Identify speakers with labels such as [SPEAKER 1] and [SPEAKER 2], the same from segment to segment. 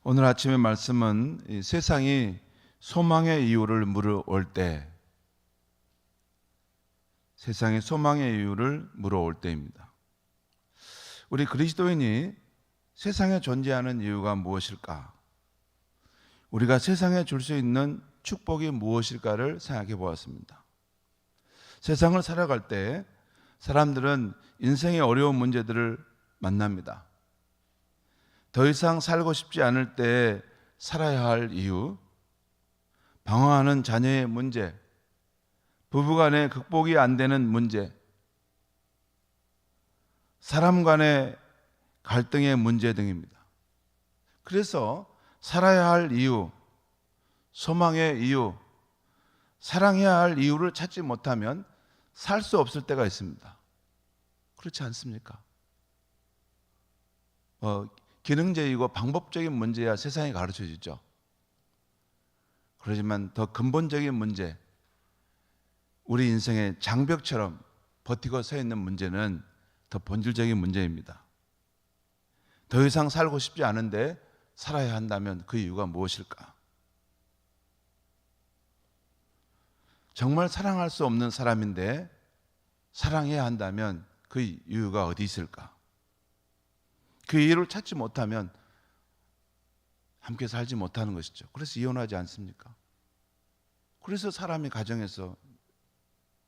[SPEAKER 1] 오늘 아침의 말씀은 이 세상이 소망의 이유를 물어올 때, 세상이 소망의 이유를 물어올 때입니다. 우리 그리스도인이 세상에 존재하는 이유가 무엇일까? 우리가 세상에 줄 수 있는 축복이 무엇일까를 생각해 보았습니다. 세상을 살아갈 때 사람들은 인생의 어려운 문제들을 만납니다. 더 이상 살고 싶지 않을 때 살아야 할 이유, 방황하는 자녀의 문제, 부부간에 극복이 안 되는 문제, 사람 간의 갈등의 문제 등입니다. 그래서 살아야 할 이유, 소망의 이유, 사랑해야 할 이유를 찾지 못하면 살 수 없을 때가 있습니다. 그렇지 않습니까? 기능적이고 방법적인 문제야 세상이 가르쳐 주죠. 그렇지만 더 근본적인 문제, 우리 인생의 장벽처럼 버티고 서 있는 문제는 더 본질적인 문제입니다. 더 이상 살고 싶지 않은데 살아야 한다면 그 이유가 무엇일까? 정말 사랑할 수 없는 사람인데 사랑해야 한다면 그 이유가 어디 있을까? 그 이유를 찾지 못하면 함께 살지 못하는 것이죠. 그래서 이혼하지 않습니까? 그래서 사람이 가정에서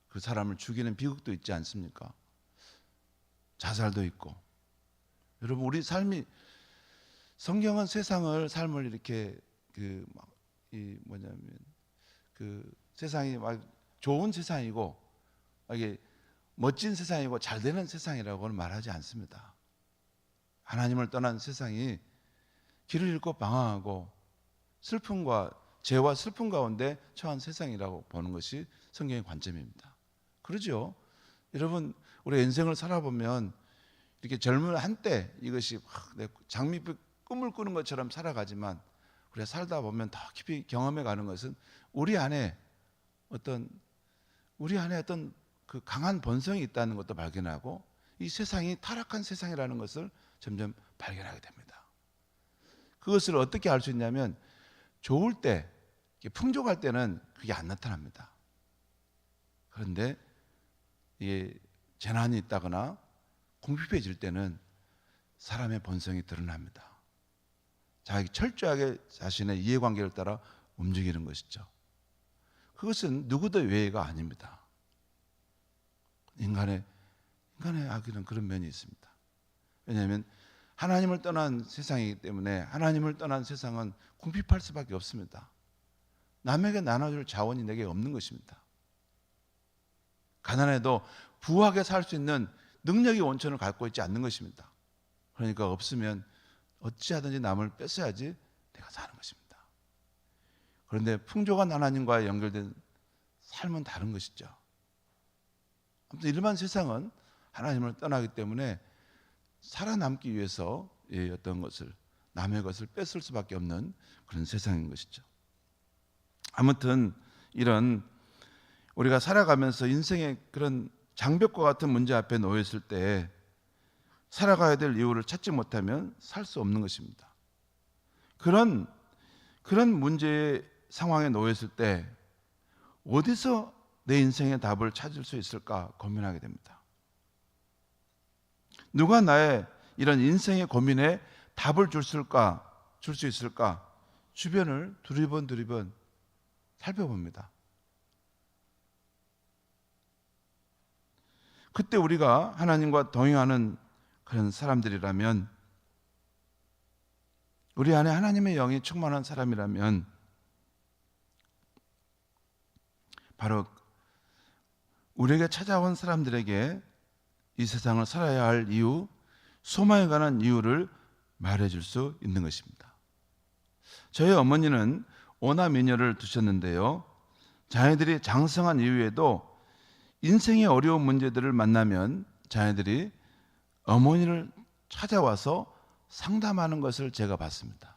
[SPEAKER 1] 그 사람을 죽이는 비극도 있지 않습니까? 자살도 있고. 여러분, 우리 삶이, 성경은 삶을 이렇게 세상이 막 좋은 세상이고 이게 멋진 세상이고 잘 되는 세상이라고는 말하지 않습니다. 하나님을 떠난 세상이 길을 잃고 방황하고 슬픔과 죄와 슬픔 가운데 처한 세상이라고 보는 것이 성경의 관점입니다. 그러죠? 여러분, 우리 인생을 살아보면 이렇게 젊은 한때 이것이 장밋빛 꿈을 꾸는 것처럼 살아가지만 우리가 살다 보면 더 깊이 경험해 가는 것은 우리 안에 어떤 그 강한 본성이 있다는 것도 발견하고 이 세상이 타락한 세상이라는 것을 점점 발견하게 됩니다. 그것을 어떻게 알 수 있냐면 좋을 때, 풍족할 때는 그게 안 나타납니다. 그런데 이게 재난이 있다거나 궁핍해질 때는 사람의 본성이 드러납니다. 철저하게 자신의 이해관계를 따라 움직이는 것이죠. 그것은 누구도 외회가 아닙니다. 인간의 악에는 그런 면이 있습니다. 왜냐하면 하나님을 떠난 세상이기 때문에 하나님을 떠난 세상은 궁핍할 수밖에 없습니다. 남에게 나눠줄 자원이 내게 없는 것입니다. 가난해도 부하게 살 수 있는 능력의 원천을 갖고 있지 않는 것입니다. 그러니까 없으면 어찌하든지 남을 뺏어야지 내가 사는 것입니다. 그런데 풍족한 하나님과 연결된 삶은 다른 것이죠. 아무튼 일반 세상은 하나님을 떠나기 때문에 살아남기 위해서 어떤 것을, 남의 것을 뺏을 수밖에 없는 그런 세상인 것이죠. 아무튼 이런 우리가 살아가면서 인생의 그런 장벽과 같은 문제 앞에 놓였을 때 살아가야 될 이유를 찾지 못하면 살 수 없는 것입니다. 그런 문제의 상황에 놓였을 때 어디서 내 인생의 답을 찾을 수 있을까 고민하게 됩니다. 누가 나의 이런 인생의 고민에 답을 줄 수 있을까? 주변을 두리번 살펴봅니다. 그때 우리가 하나님과 동행하는 그런 사람들이라면, 우리 안에 하나님의 영이 충만한 사람이라면 바로 우리에게 찾아온 사람들에게 이 세상을 살아야 할 이유, 소망에 관한 이유를 말해줄 수 있는 것입니다. 저희 어머니는 오남미녀를 두셨는데요, 자녀들이 장성한 이후에도 인생의 어려운 문제들을 만나면 자녀들이 어머니를 찾아와서 상담하는 것을 제가 봤습니다.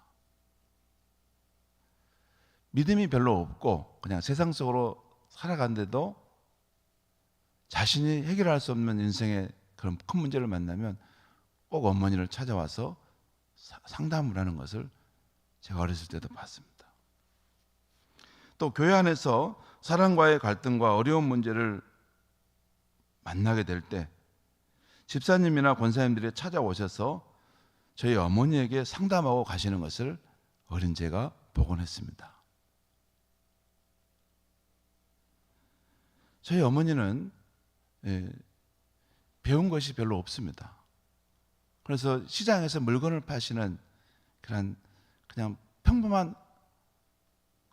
[SPEAKER 1] 믿음이 별로 없고 그냥 세상 속으로 살아간데도 자신이 해결할 수 없는 인생의 그런 큰 문제를 만나면 꼭 어머니를 찾아와서 상담을 하는 것을 제가 어렸을 때도 봤습니다. 또 교회 안에서 사람과의 갈등과 어려운 문제를 만나게 될 때 집사님이나 권사님들이 찾아오셔서 저희 어머니에게 상담하고 가시는 것을 어린 제가 보곤 했습니다. 저희 어머니는 배운 것이 별로 없습니다. 그래서 시장에서 물건을 파시는 그냥 평범한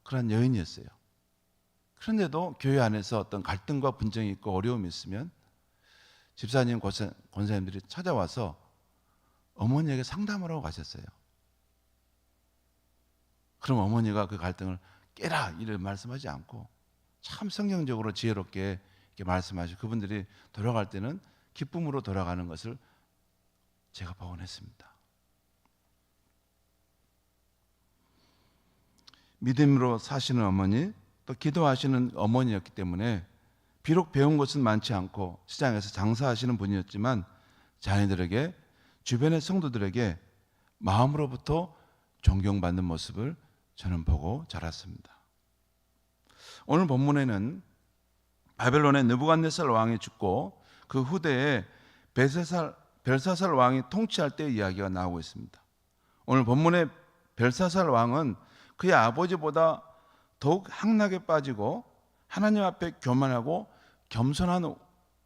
[SPEAKER 1] 그런 여인이었어요. 그런데도 교회 안에서 어떤 갈등과 분쟁이 있고 어려움이 있으면 집사님, 권사님들이 찾아와서 어머니에게 상담을 하고 가셨어요. 그럼 어머니가 그 갈등을 깨라 이런 말씀하지 않고 참 성경적으로 지혜롭게 이렇게 말씀하시고 그분들이 돌아갈 때는 기쁨으로 돌아가는 것을 제가 보곤 했습니다. 믿음으로 사시는 어머니, 또 기도하시는 어머니였기 때문에 비록 배운 것은 많지 않고 시장에서 장사하시는 분이었지만 자녀들에게, 주변의 성도들에게 마음으로부터 존경받는 모습을 저는 보고 자랐습니다. 오늘 본문에는 바벨론의 느부갓네살 왕이 죽고 그 후대에 벨사살 왕이 통치할 때의 이야기가 나오고 있습니다. 오늘 본문의 벨사살 왕은 그의 아버지보다 더욱 향락에 빠지고 하나님 앞에 교만하고 겸손한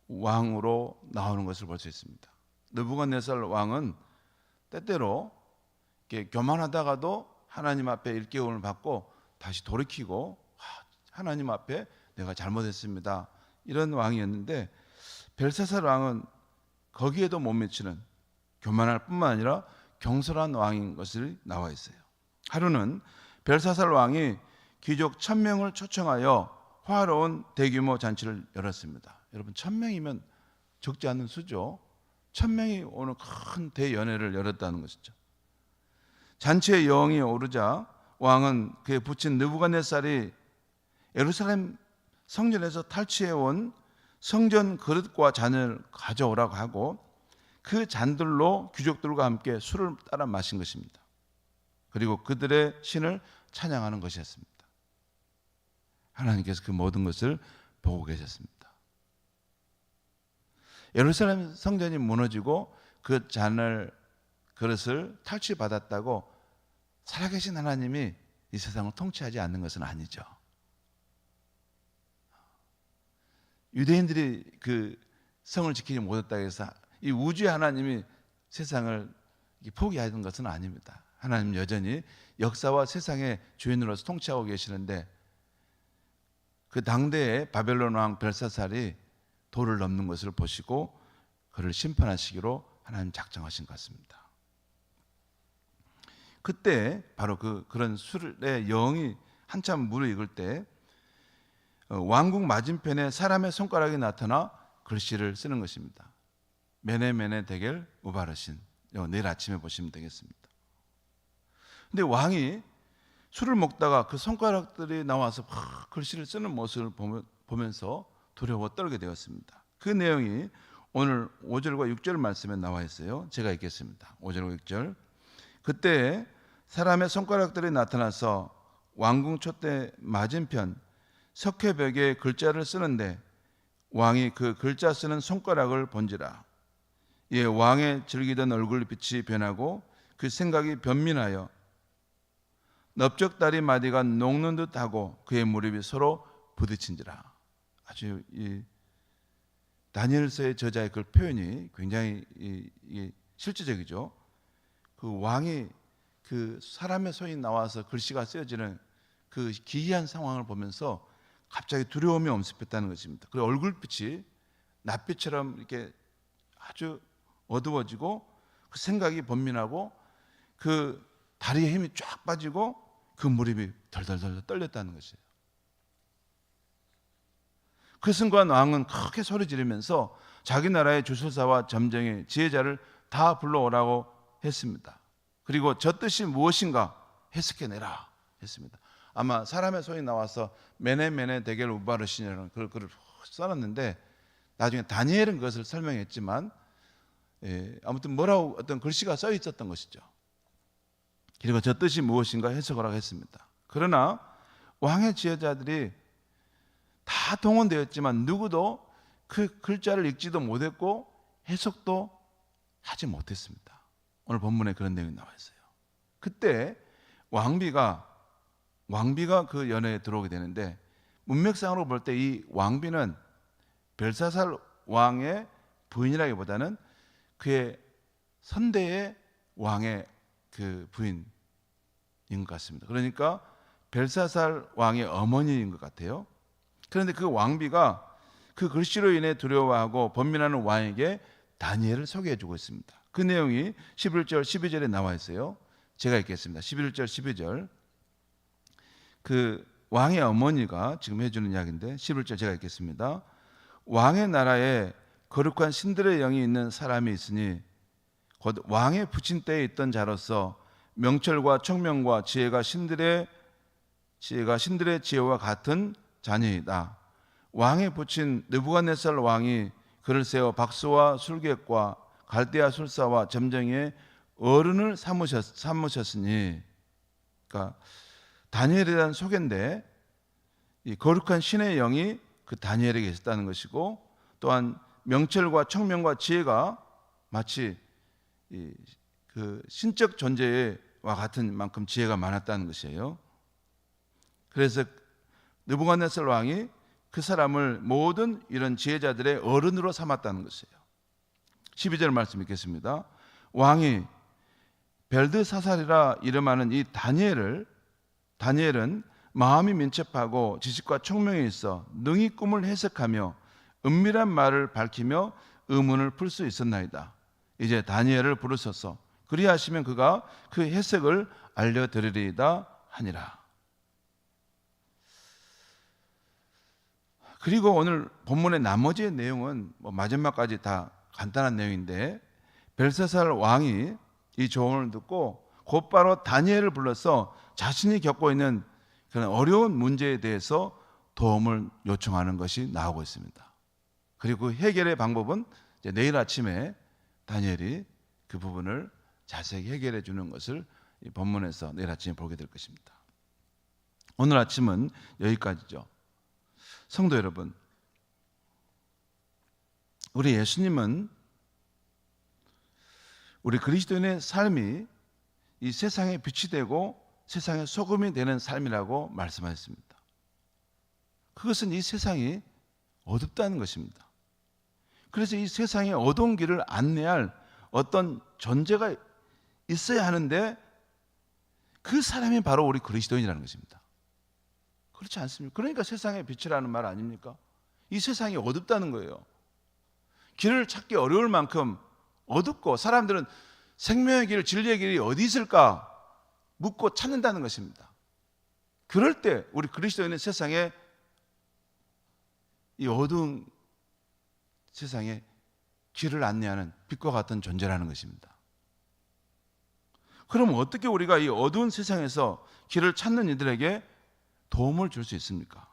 [SPEAKER 1] 왕으로 나오는 것을 볼 수 있습니다. 느부갓네살 왕은 때때로 이렇게 교만하다가도 하나님 앞에 일깨움을 받고 다시 돌이키고 하나님 앞에 내가 잘못했습니다 이런 왕이었는데, 벨사살 왕은 거기에도 못 미치는 교만할 뿐만 아니라 경솔한 왕인 것을 나와 있어요. 하루는 벨사살 왕이 귀족 1000명을 초청하여 화려한 대규모 잔치를 열었습니다. 여러분 1000명이면 적지 않은 수죠. 1000명이 오는 큰 대연회를 열었다는 것이죠. 잔치의 여왕이 오르자 왕은 그의 부친 느부갓네살이 예루살렘 성전에서 탈취해온 성전 그릇과 잔을 가져오라고 하고 그 잔들로 귀족들과 함께 술을 따라 마신 것입니다. 그리고 그들의 신을 찬양하는 것이었습니다. 하나님께서 그 모든 것을 보고 계셨습니다. 예루살렘 성전이 무너지고 그 그릇을 탈취받았다고 살아계신 하나님이 이 세상을 통치하지 않는 것은 아니죠. 유대인들이 그 성을 지키지 못했다고 해서 이 우주의 하나님이 세상을 포기하는 것은 아닙니다. 하나님 여전히 역사와 세상의 주인으로서 통치하고 계시는데, 그 당대의 바벨론 왕 벨사살이 도를 넘는 것을 보시고 그를 심판하시기로 하나님 작정하신 것 같습니다. 그때 바로 그런 술의 여왕이 한참 무르익을 때 왕궁 맞은편에 사람의 손가락이 나타나 글씨를 쓰는 것입니다. 메네메네 데겔 우바르신, 내일 아침에 보시면 되겠습니다. 근데 왕이 술을 먹다가 그 손가락들이 나와서 글씨를 쓰는 모습을 보면서 두려워 떨게 되었습니다. 그 내용이 오늘 5절과 6절 말씀에 나와 있어요. 제가 읽겠습니다. 5절과 6절. 그때 사람의 손가락들이 나타나서 왕궁 촛대 맞은편 석회벽에 글자를 쓰는데 왕이 그 글자 쓰는 손가락을 본지라. 이에 왕의 즐기던 얼굴빛이 변하고 그 생각이 변민하여 넓적다리 마디가 녹는 듯하고 그의 무릎이 서로 부딪힌지라. 아주 이 다니엘서의 저자의 그 표현이 굉장히 실제적이죠. 그 왕이 그 사람의 손이 나와서 글씨가 쓰여지는 그 기이한 상황을 보면서 갑자기 두려움이 엄습했다는 것입니다. 그리고 얼굴빛이 낯빛처럼 이렇게 아주 어두워지고 그 생각이 번민하고 그 다리에 힘이 쫙 빠지고 그 무릎이 덜덜덜 떨렸다는 것이에요. 그 순간 왕은 크게 소리 지르면서 자기 나라의 주술사와 점쟁이, 지혜자를 다 불러오라고 했습니다. 그리고 저 뜻이 무엇인가 해석해내라 했습니다. 아마 사람의 손이 나와서 메네메네 데겔 우바르신이라는 그걸 써놨는데 나중에 다니엘은 그것을 설명했지만 아무튼 뭐라고 어떤 글씨가 써 있었던 것이죠. 그리고 저 뜻이 무엇인가 해석을 하고 했습니다. 그러나 왕의 지혜자들이 다 동원되었지만 누구도 그 글자를 읽지도 못했고 해석도 하지 못했습니다. 오늘 본문에 그런 내용이 나와 있어요. 그때 왕비가 그 연회에 들어오게 되는데, 문맥상으로 볼 때 이 왕비는 벨사살 왕의 부인이라기보다는 그의 선대의 왕의 그 부인인 것 같습니다. 그러니까 벨사살 왕의 어머니인 것 같아요. 그런데 그 왕비가 그 글씨로 인해 두려워하고 번민하는 왕에게 다니엘을 소개해 주고 있습니다. 그 내용이 11절 12절에 나와 있어요. 제가 읽겠습니다. 11절 12절. 그 왕의 어머니가 지금 해주는 이야기인데 11절 제가 읽겠습니다. 왕의 나라에 거룩한 신들의 영이 있는 사람이 있으니 곧 왕의 부친 때에 있던 자로서 명철과 청명과 지혜가 신들의 지혜와 같은 자녀이다. 왕의 부친 느부갓네살 왕이 그를 세워 박수와 술객과 갈대아 술사와 점쟁이의 어른을 삼으셨으니, 그러니까 다니엘에 대한 소개인데 이 거룩한 신의 영이 그 다니엘에게 있었다는 것이고, 또한 명철과 청명과 지혜가 마치 그 신적 존재와 같은 만큼 지혜가 많았다는 것이에요. 그래서 느부갓네살 왕이 그 사람을 모든 이런 지혜자들의 어른으로 삼았다는 것이에요. 12절 말씀 읽겠습니다. 왕이 벨드사살이라 이름하는 이 다니엘은 마음이 민첩하고 지식과 총명이 있어 능히 꿈을 해석하며 은밀한 말을 밝히며 의문을 풀 수 있었나이다. 이제 다니엘을 부르소서. 그리하시면 그가 그 해석을 알려드리리이다 하니라. 그리고 오늘 본문의 나머지 내용은 마지막까지 다 간단한 내용인데, 벨사살 왕이 이 조언을 듣고 곧바로 다니엘을 불러서 자신이 겪고 있는 그런 어려운 문제에 대해서 도움을 요청하는 것이 나오고 있습니다. 그리고 해결의 방법은 이제 내일 아침에 다니엘이 그 부분을 자세히 해결해 주는 것을 이 본문에서 내일 아침에 보게 될 것입니다. 오늘 아침은 여기까지죠. 성도 여러분, 우리 예수님은 우리 그리스도인의 삶이 이 세상의 빛이 되고 세상의 소금이 되는 삶이라고 말씀하셨습니다. 그것은 이 세상이 어둡다는 것입니다. 그래서 이 세상의 어두운 길을 안내할 어떤 존재가 있어야 하는데 그 사람이 바로 우리 그리스도인이라는 것입니다. 그렇지 않습니까? 그러니까 세상의 빛이라는 말 아닙니까? 이 세상이 어둡다는 거예요. 길을 찾기 어려울 만큼 어둡고, 사람들은 생명의 길, 진리의 길이 어디 있을까 묻고 찾는다는 것입니다. 그럴 때 우리 그리스도인은 세상에, 이 어두운 세상에 길을 안내하는 빛과 같은 존재라는 것입니다. 그럼 어떻게 우리가 이 어두운 세상에서 길을 찾는 이들에게 도움을 줄 수 있습니까?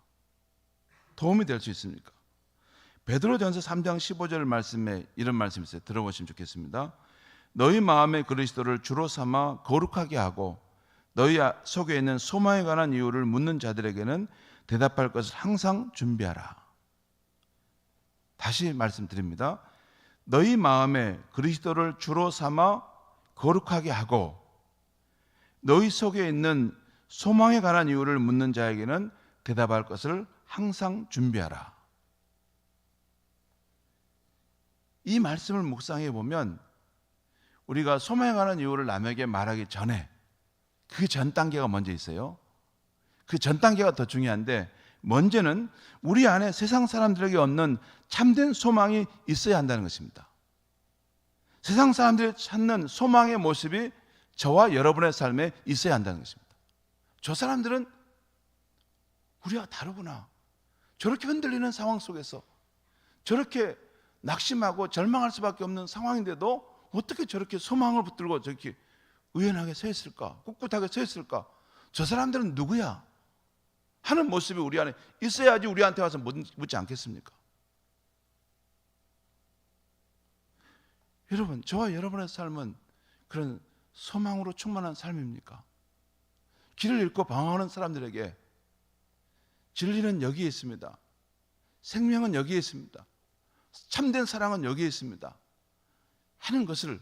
[SPEAKER 1] 도움이 될 수 있습니까? 베드로전서 3장 15절 말씀에 이런 말씀이 있어요. 들어보시면 좋겠습니다. 너희 마음에 그리스도를 주로 삼아 거룩하게 하고 너희 속에 있는 소망에 관한 이유를 묻는 자들에게는 대답할 것을 항상 준비하라. 다시 말씀드립니다. 너희 마음에 그리스도를 주로 삼아 거룩하게 하고 너희 속에 있는 소망에 관한 이유를 묻는 자에게는 대답할 것을 항상 준비하라. 이 말씀을 묵상해 보면 우리가 소망에 관한 이유를 남에게 말하기 전에 그 전 단계가 먼저 있어요. 그 전 단계가 더 중요한데, 먼저는 우리 안에 세상 사람들에게 얻는 참된 소망이 있어야 한다는 것입니다. 세상 사람들이 찾는 소망의 모습이 저와 여러분의 삶에 있어야 한다는 것입니다. 저 사람들은 우리와 다르구나. 저렇게 흔들리는 상황 속에서 저렇게 낙심하고 절망할 수밖에 없는 상황인데도 어떻게 저렇게 소망을 붙들고 저렇게 의연하게 서 있을까? 꿋꿋하게 서 있을까? 저 사람들은 누구야? 하는 모습이 우리 안에 있어야지 우리한테 와서 묻지 않겠습니까? 여러분, 저와 여러분의 삶은 그런 소망으로 충만한 삶입니까? 길을 잃고 방황하는 사람들에게 진리는 여기에 있습니다. 생명은 여기에 있습니다. 참된 사랑은 여기에 있습니다. 하는 것을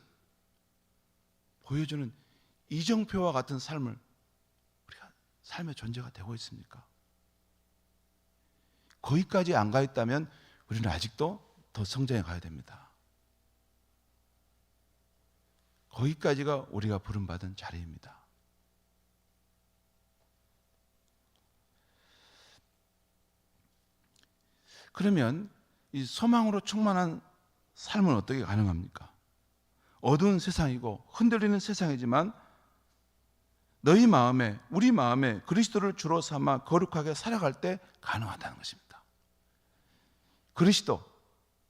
[SPEAKER 1] 보여주는 이정표와 같은 삶을 우리가 삶의 존재가 되고 있습니까? 거기까지 안 가 있다면 우리는 아직도 더 성장해 가야 됩니다. 거기까지가 우리가 부름받은 자리입니다. 그러면 이 소망으로 충만한 삶은 어떻게 가능합니까? 어두운 세상이고 흔들리는 세상이지만 너희 마음에, 우리 마음에 그리스도를 주로 삼아 거룩하게 살아갈 때 가능하다는 것입니다. 그리스도,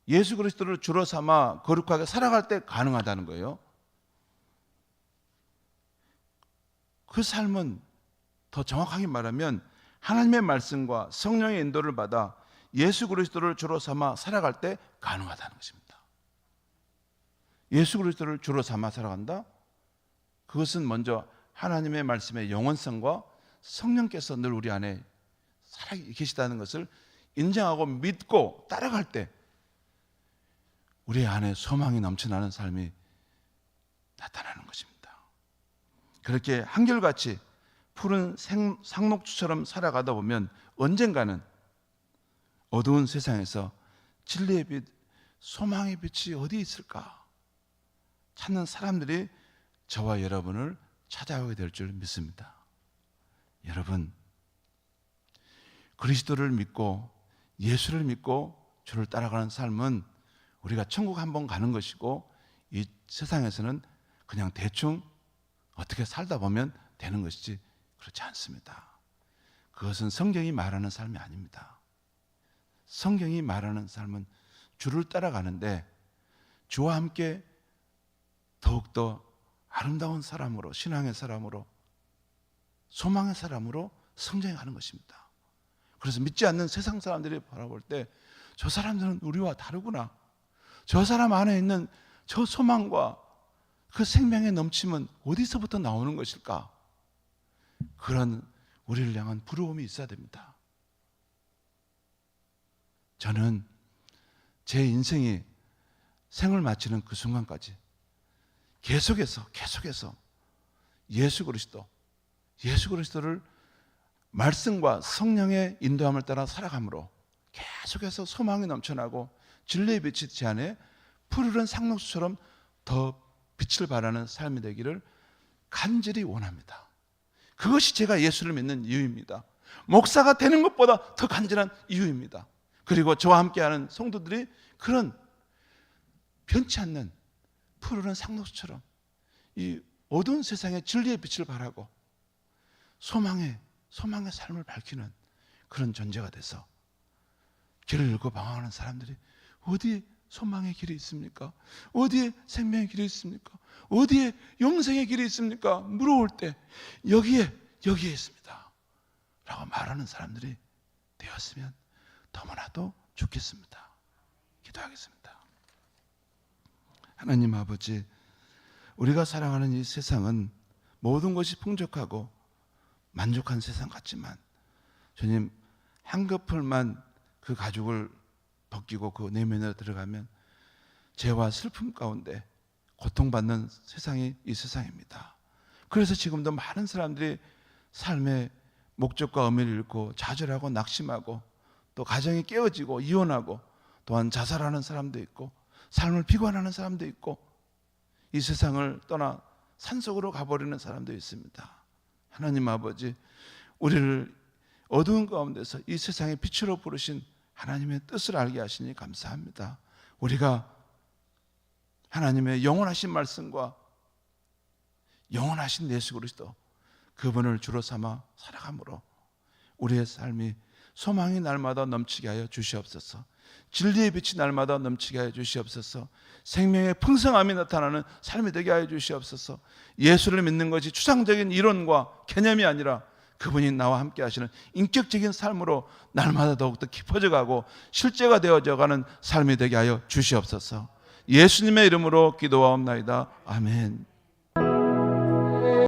[SPEAKER 1] 예수 그리스도를 주로 삼아 거룩하게 살아갈 때 가능하다는 거예요. 그 삶은 더 정확하게 말하면 하나님의 말씀과 성령의 인도를 받아 예수 그리스도를 주로 삼아 살아갈 때 가능하다는 것입니다. 예수 그리스도를 주로 삼아 살아간다? 그것은 먼저 하나님의 말씀의 영원성과 성령께서 늘 우리 안에 살아 계시다는 것을 인정하고 믿고 따라갈 때 우리 안에 소망이 넘쳐나는 삶이 나타나는 것입니다. 그렇게 한결같이 푸른 상록수처럼 살아가다 보면 언젠가는 어두운 세상에서 진리의 빛, 소망의 빛이 어디 있을까 찾는 사람들이 저와 여러분을 찾아오게 될 줄 믿습니다. 여러분, 그리스도를 믿고 예수를 믿고 주를 따라가는 삶은 우리가 천국 한번 가는 것이고 이 세상에서는 그냥 대충 어떻게 살다 보면 되는 것이지 그렇지 않습니다. 그것은 성경이 말하는 삶이 아닙니다. 성경이 말하는 삶은 주를 따라가는데 주와 함께 더욱더 아름다운 사람으로, 신앙의 사람으로, 소망의 사람으로 성장해가는 것입니다. 그래서 믿지 않는 세상 사람들이 바라볼 때 저 사람들은 우리와 다르구나, 저 사람 안에 있는 저 소망과 그 생명의 넘침은 어디서부터 나오는 것일까? 그런 우리를 향한 부러움이 있어야 됩니다. 저는 제 인생이 생을 마치는 그 순간까지 계속해서 예수 그리스도를 말씀과 성령의 인도함을 따라 살아감으로 계속해서 소망이 넘쳐나고 진리의 빛이 제 안에 푸르른 상록수처럼 더 빛을 발하는 삶이 되기를 간절히 원합니다. 그것이 제가 예수를 믿는 이유입니다. 목사가 되는 것보다 더 간절한 이유입니다. 그리고 저와 함께하는 성도들이 그런 변치 않는 푸르른 상록수처럼 이 어두운 세상에 진리의 빛을 발하고 소망의 삶을 밝히는 그런 존재가 돼서 길을 잃고 방황하는 사람들이 어디에 소망의 길이 있습니까? 어디에 생명의 길이 있습니까? 어디에 영생의 길이 있습니까? 물어올 때 여기에 있습니다 라고 말하는 사람들이 되었으면 너무나도 좋겠습니다. 기도하겠습니다. 하나님 아버지, 우리가 살아가는 이 세상은 모든 것이 풍족하고 만족한 세상 같지만 주님, 한꺼풀만 그 가죽을 벗기고 그 내면으로 들어가면 죄와 슬픔 가운데 고통받는 세상이 이 세상입니다. 그래서 지금도 많은 사람들이 삶의 목적과 의미를 잃고 좌절하고 낙심하고 또 가정이 깨어지고 이혼하고 또한 자살하는 사람도 있고 삶을 비관하는 사람도 있고 이 세상을 떠나 산속으로 가버리는 사람도 있습니다. 하나님 아버지, 우리를 어두운 가운데서 이 세상의 빛으로 부르신 하나님의 뜻을 알게 하시니 감사합니다. 우리가 하나님의 영원하신 말씀과 영원하신 예수 그리스도 그분을 주로 삼아 살아감으로 우리의 삶이 소망이 날마다 넘치게 하여 주시옵소서. 진리의 빛이 날마다 넘치게 하여 주시옵소서. 생명의 풍성함이 나타나는 삶이 되게 하여 주시옵소서. 예수를 믿는 것이 추상적인 이론과 개념이 아니라 그분이 나와 함께 하시는 인격적인 삶으로 날마다 더욱더 깊어져 가고 실제가 되어져 가는 삶이 되게 하여 주시옵소서. 예수님의 이름으로 기도하옵나이다. 아멘.